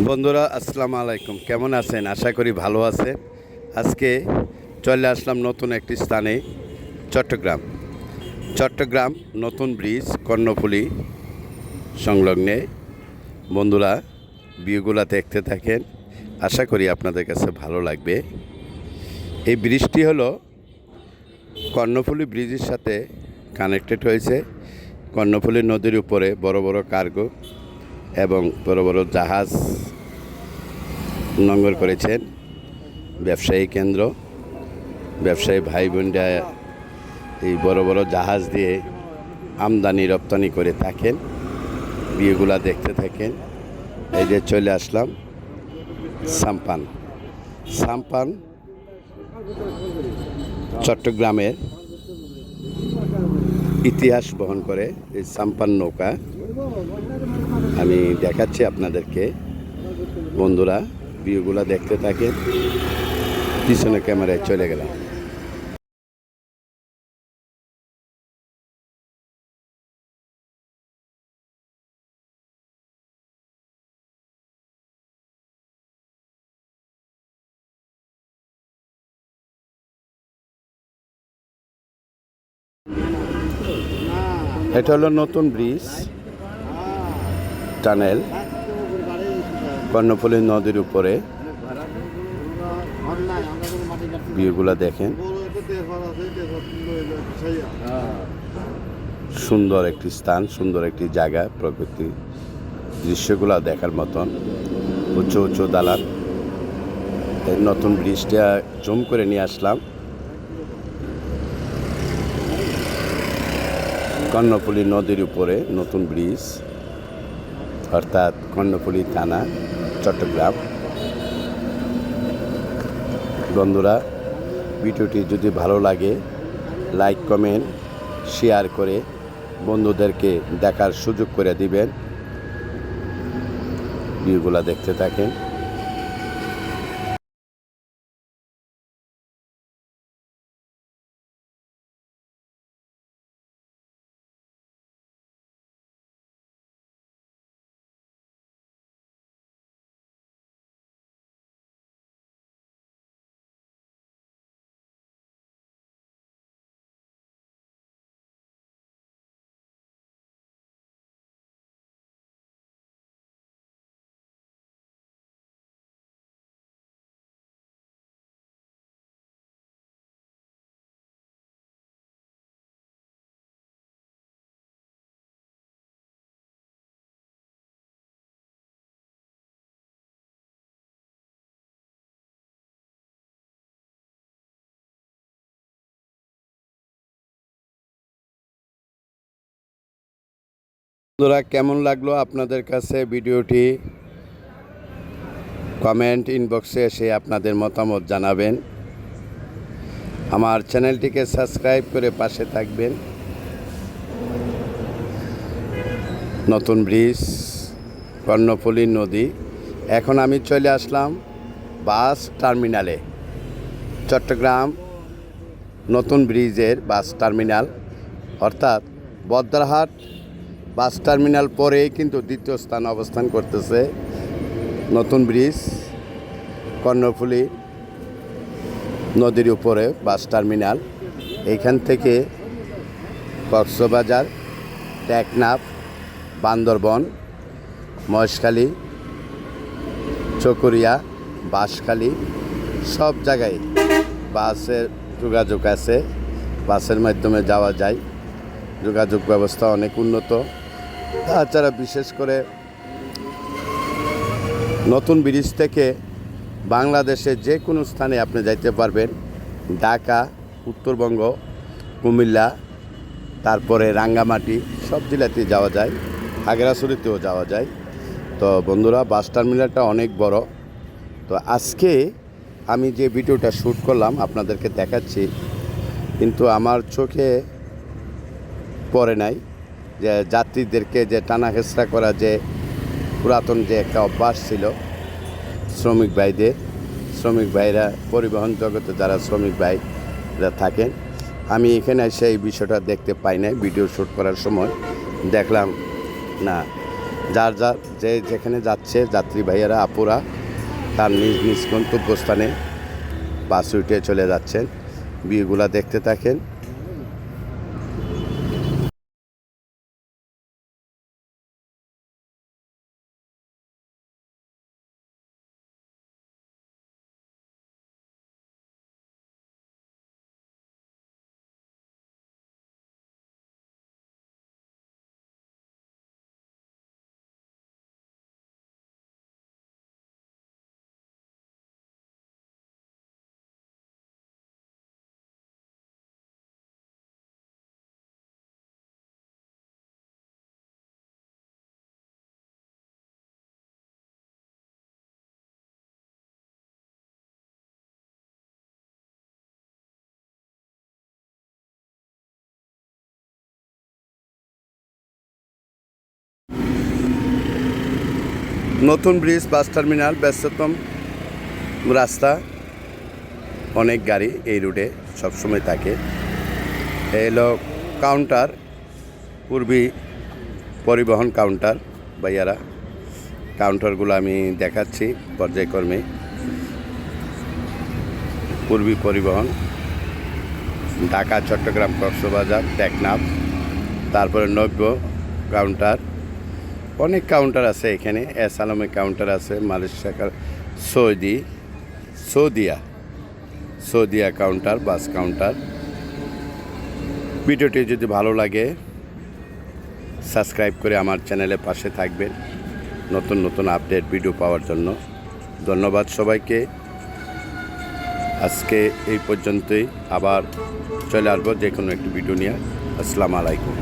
বন্ধুরা আসসালামু আলাইকুম, কেমন আছেন? আশা করি ভালো আছেন। আজকে চলে আসলাম নতুন একটি স্থানে, চট্টগ্রাম নতুন ব্রিজ কর্ণফুলী সংলগ্নে। বন্ধুরা ভিউগুলো দেখতে থাকেন, আশা করি আপনাদের কাছে ভালো লাগবে। এই ব্রিজটি হলো কর্ণফুলী ব্রিজের সাথে কানেক্টেড হয়েছে। কর্ণফুলী নদীর উপরে বড় বড় কার্গো এবং বড় বড় জাহাজ নোঙর করেছেন। ব্যবসায়ী কেন্দ্র, ব্যবসায়ী ভাই বোনরা এই বড় বড় জাহাজ দিয়ে আমদানি রপ্তানি করে থাকেন। বিয়েগুলা দেখতে থাকেন। এই যে চলে আসলাম সাম্পান চট্টগ্রামের ইতিহাস বহন করে এই সাম্পান নৌকা আমি দেখাচ্ছি আপনাদেরকে। বন্ধুরা ভিউগুলা দেখতে থাকেন। পিছনে ক্যামেরায় চলে গেলাম। এটা হলো নতুন ব্রিজ টানেল কর্ণফুলী নদীর উপরে। ভিউগুলা দেখেন, সুন্দর একটি স্থান, সুন্দর একটি জায়গা, প্রকৃতি দৃশ্যগুলা দেখার মতন। উঁচু উঁচু দালান। এই নতুন ব্রিজটা জুম করে নিয়ে আসলাম। কর্ণফুলী নদীর উপরে নতুন ব্রিজ, অর্থাৎ কর্ণফুলী থানা, চট্টগ্রাম। বন্ধুরা ভিডিওটি যদি ভালো লাগে লাইক কমেন্ট শেয়ার করে বন্ধুদেরকে দেখার সুযোগ করে দিবেন। ভিডিওগুলো দেখতে থাকেন। বন্ধুরা কেমন লাগলো আপনাদের কাছে ভিডিওটি? কমেন্ট ইনবক্সে এসে আপনাদের মতামত জানাবেন। আমার চ্যানেলটিকে সাবস্ক্রাইব করে পাশে থাকবেন। নতুন ব্রিজ কর্ণফুলী নদী। এখন আমি চলে আসলাম বাস টার্মিনালে। চট্টগ্রাম নতুন ব্রিজের বাস টার্মিনাল, অর্থাৎ বদ্রাহাট বাস টার্মিনাল পরেই কিন্তু দ্বিতীয় স্থান অবস্থান করতেছে নতুন ব্রিজ কর্ণফুলী নদীর উপরে বাস টার্মিনাল। এইখান থেকে কক্সবাজার, টেকনাফ, বান্দরবন, মহেশখালী, চকরিয়া, বাঁশখালী সব জায়গায় বাসের যোগাযোগ আছে। বাসের মাধ্যমে যাওয়া যায়। যোগাযোগ ব্যবস্থা অনেক উন্নত। তাছাড়া বিশেষ করে নতুন ব্রিজ থেকে বাংলাদেশে যে কোনো স্থানে আপনি যাইতে পারবেন। ঢাকা, উত্তরবঙ্গ, কুমিল্লা, তারপরে রাঙ্গামাটি সব জেলাতেই যাওয়া যায়। খাগড়াছড়িতেও যাওয়া যায়। তো বন্ধুরা বাস টার্মিনালটা অনেক বড়। তো আজকে আমি যে ভিডিওটা শ্যুট করলাম আপনাদেরকে দেখাচ্ছি, কিন্তু আমার চোখে পড়ে নাই যে যাত্রীদেরকে যে টানা হেঁচড়া করা, যে পুরাতন যে একটা অভ্যাস ছিল শ্রমিক ভাইরা, পরিবহন জগতে যারা শ্রমিক ভাইরা থাকেন। আমি এখানে এসে এই বিষয়টা দেখতে পাই নাই। ভিডিও শ্যুট করার সময় দেখলাম না, যার যার যে যেখানে যাচ্ছে যাত্রী ভাইয়েরা আপুরা তার নিজ নিজ গন্তব্যস্থানে বাস উঠে চলে যাচ্ছেন। ভিউগুলা দেখতে থাকেন। নতুন ব্রিজ বাস টার্মিনাল ব্যস্ততম রাস্তা, অনেক গাড়ি এই রুটে সবসময় থাকে। এলো কাউন্টার, পূর্বী পরিবহন কাউন্টার ভাইয়ারা। কাউন্টারগুলো আমি দেখাচ্ছি পর্যায়ক্রমে। পূর্বী পরিবহন, ঢাকা, চট্টগ্রাম, কক্সবাজার, টেকনাফ, তারপরে নব্য কাউন্টার, অনেক কাউন্টার আছে এখানে। এস আলমের কাউন্টার আছে, Malaysia, Saudia counter, bus counter. ভিডিওটি যদি ভালো লাগে সাবস্ক্রাইব করে আমার চ্যানেলের পাশে থাকবেন নতুন নতুন আপডেট ভিডিও পাওয়ার জন্য। ধন্যবাদ সবাইকে। আজকে এই পর্যন্তই, আবার চলে আসবো যে কোনো একটি ভিডিও নিয়ে। আসসালামু আলাইকুম।